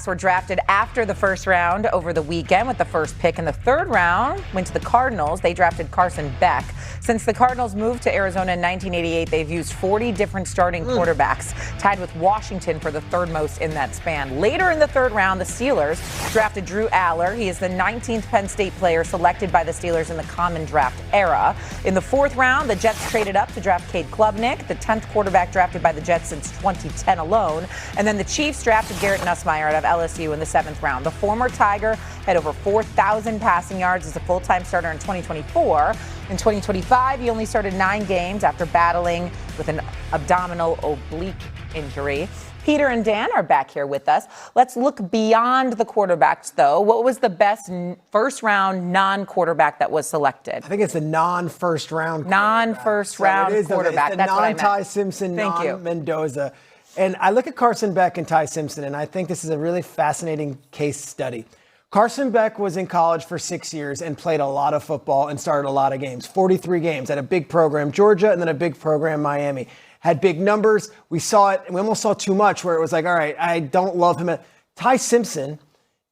quarterbacks were drafted after the first round over the weekend, with the first pick in the third round went to the Cardinals. They drafted Carson Beck. Since the Cardinals moved to Arizona in 1988, they've used 40 different starting quarterbacks, tied with Washington for the third most in that span. Later in the third round, the Steelers drafted Drew Allar. He is the 19th Penn State player selected by the Steelers in the common draft era. In the fourth round, the Jets traded up to draft Cade Klubnik, the 10th quarterback drafted by the Jets since 2010 alone. And then the Chiefs drafted Garrett Nussmeier out of LSU in the seventh round. The former Tiger had over 4,000 passing yards as a full-time starter in 2024. In 2025, he only started 9 games after battling with an abdominal oblique injury. Peter and Dan are back here with us. Let's look beyond the quarterbacks, though. What was the best first-round non-quarterback that was selected? I think it's the non-first-round non-first-round quarterback. That's what I meant. Non-Ty Simpson, non-Mendoza. And I look at Carson Beck and Ty Simpson, and I think this is a really fascinating case study. Carson Beck was in college for 6 years and played a lot of football and started a lot of games, 43 games at a big program, Georgia, and then a big program, Miami. Had big numbers. We saw it, and we almost saw too much where it was like, all right, I don't love him. Ty Simpson,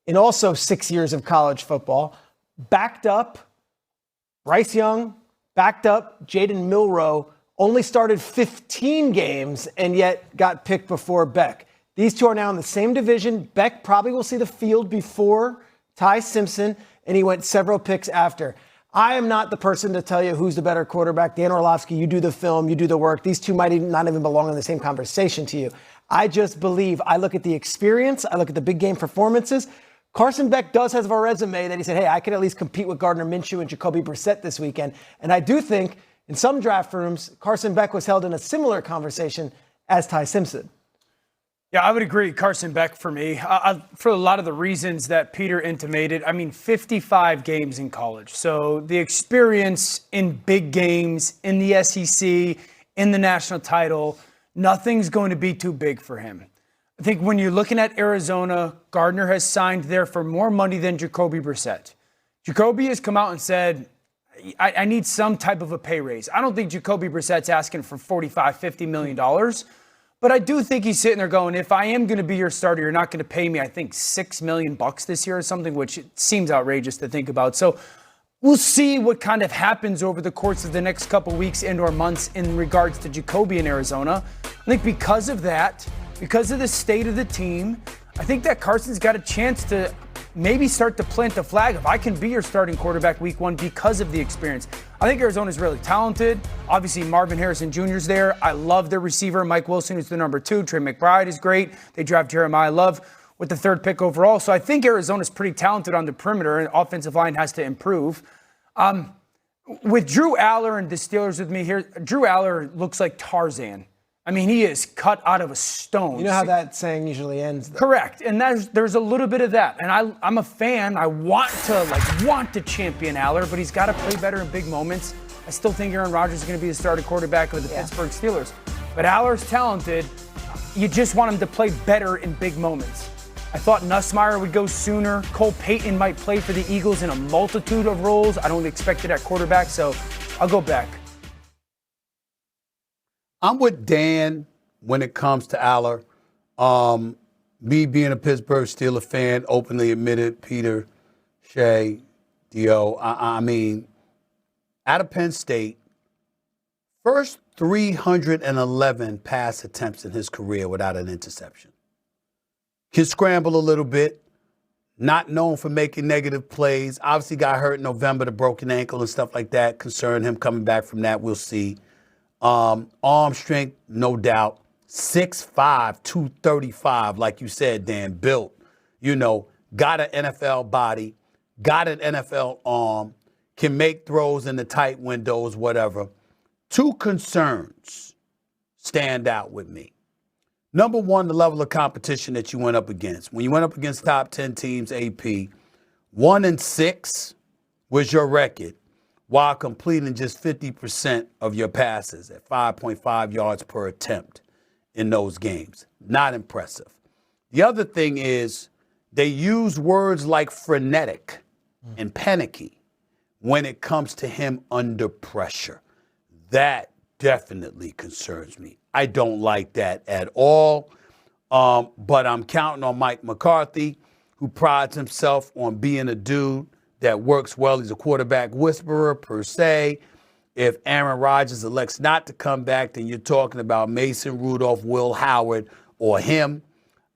in also 6 years of college football, backed up Bryce Young, backed up Jaden Milroe, only started 15 games and yet got picked before Beck. These two are now in the same division. Beck probably will see the field before Ty Simpson, and he went several picks after. I am not the person to tell you who's the better quarterback. Dan Orlovsky, you do the film, you do the work. These two might not even belong in the same conversation to you. I just believe, I look at the experience, I look at the big game performances. Carson Beck does have a resume that he said, hey, I could at least compete with Gardner Minshew and Jacoby Brissett this weekend. And I do think in some draft rooms, Carson Beck was held in a similar conversation as Ty Simpson. Yeah, I would agree. Carson Beck for me, for a lot of the reasons that Peter intimated. I mean, 55 games in college. So the experience in big games, in the SEC, in the national title, nothing's going to be too big for him. I think when you're looking at Arizona, Gardner has signed there for more money than Jacoby Brissett. Jacoby has come out and said, I need some type of a pay raise. I don't think Jacoby Brissett's asking for $45, $50 million. But I do think he's sitting there going, if I am going to be your starter, you're not going to pay me, I think, $6 million this year or something, which seems outrageous to think about. So we'll see what kind of happens over the course of the next couple weeks and or months in regards to Jacoby in Arizona. I think because of that, because of the state of the team, I think that Carson's got a chance to maybe start to plant the flag of I can be your starting quarterback week 1 because of the experience. I think Arizona's really talented. Obviously, Marvin Harrison Jr. is there. I love their receiver, Mike Wilson, who's the number 2. Trey McBride is great. They draft Jeremiah Love with the 3rd pick overall. So I think Arizona's pretty talented on the perimeter, and offensive line has to improve. With Drew Allar and the Steelers with me here, Drew Allar looks like Tarzan. I mean, he is cut out of a stone. You know how that saying usually ends, though. Correct. And there's a little bit of that. And I'm a fan. I want to champion Allar, but he's got to play better in big moments. I still think Aaron Rodgers is going to be the starting quarterback of the Pittsburgh Steelers. But Allar's talented. You just want him to play better in big moments. I thought Nussmeier would go sooner. Cole Payton might play for the Eagles in a multitude of roles. I don't expect it at quarterback, so I'll go back. I'm with Dan when it comes to Allar. Me being a Pittsburgh Steelers fan, openly admitted, Peter, Shay, Dio. I mean, out of Penn State, first 311 pass attempts in his career without an interception. Can scramble a little bit. Not known for making negative plays. Obviously got hurt in November, the broken ankle and stuff like that. Concern him coming back from that. We'll see. Arm strength, no doubt. 6'5", 235, like you said, Dan, built. You know, got an NFL body, got an NFL arm, can make throws in the tight windows, whatever. 2 concerns stand out with me. Number one, the level of competition that you went up against. When you went up against top 10 teams, AP, 1-6 was your record, while completing just 50% of your passes at 5.5 yards per attempt in those games. Not impressive. The other thing is they use words like frenetic and panicky when it comes to him under pressure. That definitely concerns me. I don't like that at all. But I'm counting on Mike McCarthy, who prides himself on being a dude that works well. He's a quarterback whisperer, per se. If Aaron Rodgers elects not to come back, then you're talking about Mason Rudolph, Will Howard, or him.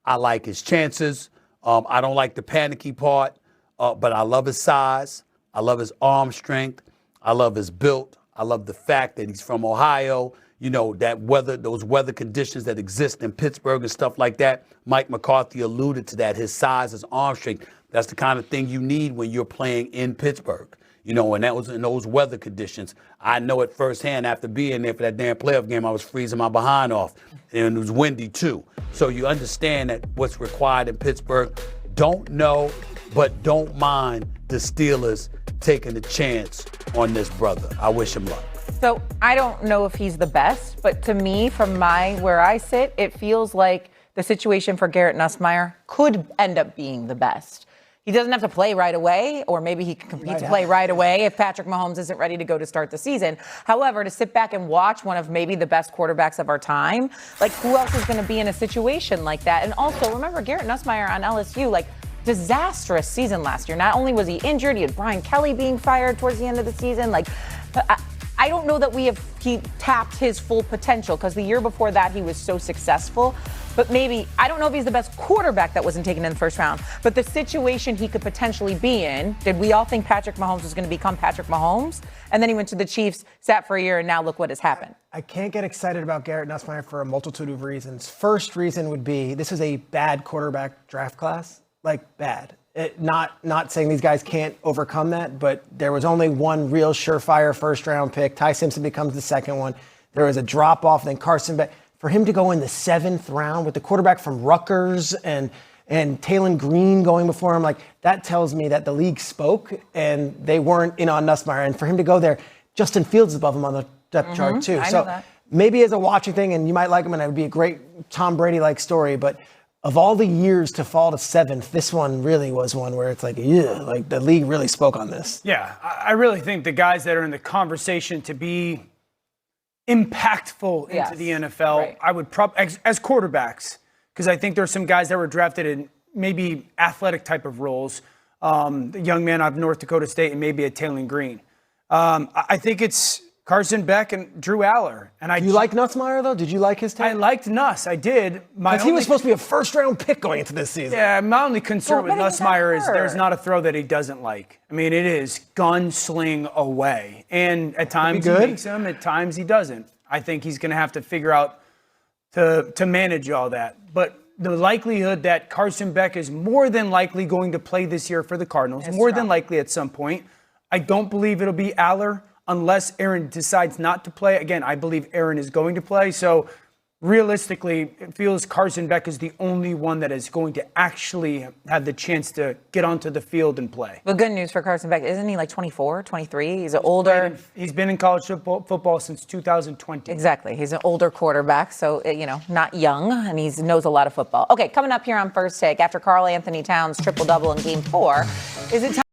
I like his chances. I don't like the panicky part, but I love his size. I love his arm strength. I love his build. I love the fact that he's from Ohio. You know, that weather, those weather conditions that exist in Pittsburgh and stuff like that. Mike McCarthy alluded to that, his size, his arm strength. That's the kind of thing you need when you're playing in Pittsburgh. You know, and that was in those weather conditions. I know it firsthand after being there for that damn playoff game. I was freezing my behind off, and it was windy too. So you understand that what's required in Pittsburgh. Don't know, but don't mind the Steelers taking a chance on this brother. I wish him luck. So I don't know if he's the best, but to me, from where I sit, it feels like the situation for Garrett Nussmeier could end up being the best. He doesn't have to play right away, or maybe he can compete to play right away if Patrick Mahomes isn't ready to go to start the season. However, to sit back and watch one of maybe the best quarterbacks of our time, like who else is going to be in a situation like that? And also, remember Garrett Nussmeier on LSU, like disastrous season last year. Not only was he injured, he had Brian Kelly being fired towards the end of the season. Like, I don't know that he tapped his full potential because the year before that he was so successful. But maybe, I don't know if he's the best quarterback that wasn't taken in the first round, but the situation he could potentially be in, did we all think Patrick Mahomes was going to become Patrick Mahomes? And then he went to the Chiefs, sat for a year, and now look what has happened. I can't get excited about Garrett Nussmeier for a multitude of reasons. First reason would be this is a bad quarterback draft class, like bad. Not saying these guys can't overcome that, but there was only one real surefire first-round pick. Ty Simpson becomes the second one. There was a drop-off, then Carson Beck. For him to go in the 7th round with the quarterback from Rutgers and Taylon Green going before him, like that tells me that the league spoke and they weren't in on Nussmeier. And for him to go there, Justin Fields is above him on the depth chart too. I so know that. Maybe as a watching thing, and you might like him, and it would be a great Tom Brady-like story, but of all the years to fall to 7th, this one really was one where it's like, yeah, like the league really spoke on this. Yeah, I really think the guys that are in the conversation to be impactful into the NFL, right. I would as quarterbacks, because I think there's some guys that were drafted in maybe athletic type of roles. The young man out of North Dakota State and maybe a Taylon Green. I think it's Carson Beck and Drew Allar. And Do you like Nussmeier, though? Did you like his tape? I liked Nuss. I did. Because he was supposed to be a first-round pick going into this season. Yeah, my only concern with Nussmeier is hurt? there's not a throw that he doesn't like. I mean, it is gunsling away. And at times he makes them, at times he doesn't. I think he's going to have to figure out to manage all that. But the likelihood that Carson Beck is more than likely going to play this year for the Cardinals, more than likely at some point. I don't believe it'll be Allar unless Aaron decides not to play. Again, I believe Aaron is going to play. So realistically, it feels Carson Beck is the only one that is going to actually have the chance to get onto the field and play. But good news for Carson Beck, isn't he like 24, 23? He's older. He's been in college football since 2020. Exactly. He's an older quarterback, so, not young, and he knows a lot of football. Okay, coming up here on First Take, after Karl Anthony Towns' triple-double in Game 4, is it time